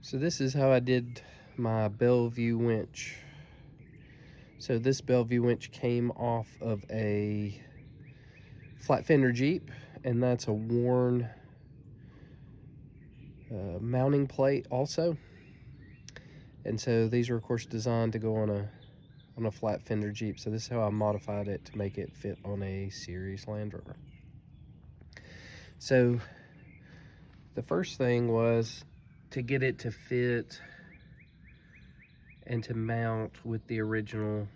So this is how I did my Belleview Winch. So this Belleview Winch came off of a flat fender Jeep, and that's a worn mounting plate also. And so these are of course designed to go on a flat fender Jeep. So this is how I modified it to make it fit on a series Land Rover. So the first thing was to get it to fit and to mount with the original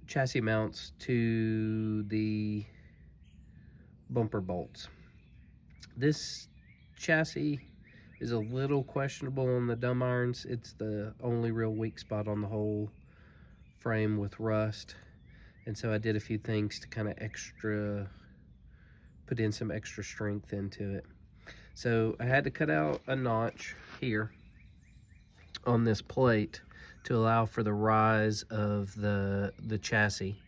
chassis mounts to the bumper bolts. This chassis is a little questionable on the dumb irons. It's the only real weak spot on the whole frame with rust, and so I did a few things to kind of put in some extra strength into it. So I had to cut out a notch here on this plate to allow for the rise of the chassis,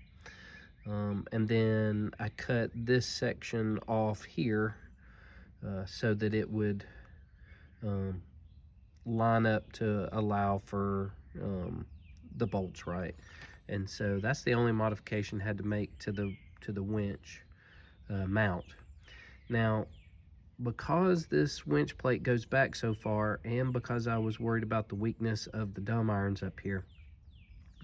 and then I cut this section off here so that it would line up to allow for the bolts right. And so that's the only modification I had to make to the winch mount. Now, because this winch plate goes back so far, and because I was worried about the weakness of the dumb irons up here,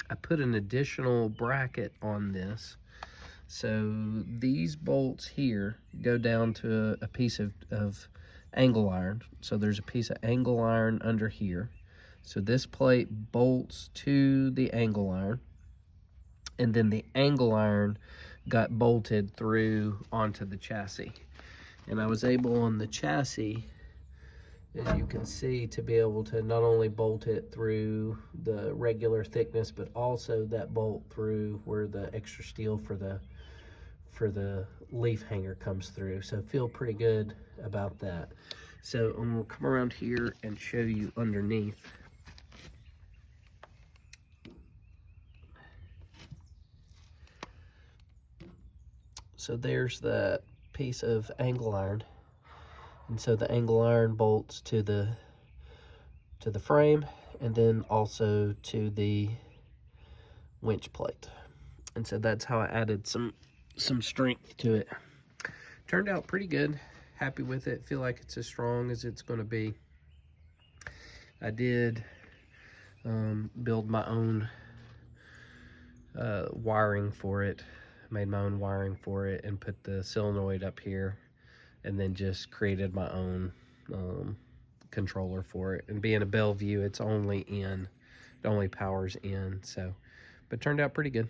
I put an additional bracket on this. So these bolts here go down to a piece of angle iron. So there's a piece of angle iron under here. So this plate bolts to the angle iron, and then the angle iron got bolted through onto the chassis. And I was able on the chassis, as you can see, to be able to not only bolt it through the regular thickness, but also that bolt through where the extra steel for the leaf hanger comes through. So feel pretty good about that. So I'm gonna come around here and show you underneath. So there's that piece of angle iron, and so the angle iron bolts to the frame, and then also to the winch plate. And so that's how I added some strength to it. Turned out pretty good. Happy with it. Feel like it's as strong as it's going to be. I did build my own wiring for it. Made my own wiring for it and put the solenoid up here, and then just created my own controller for it. And being a Bellevue, it only powers in. So, but turned out pretty good.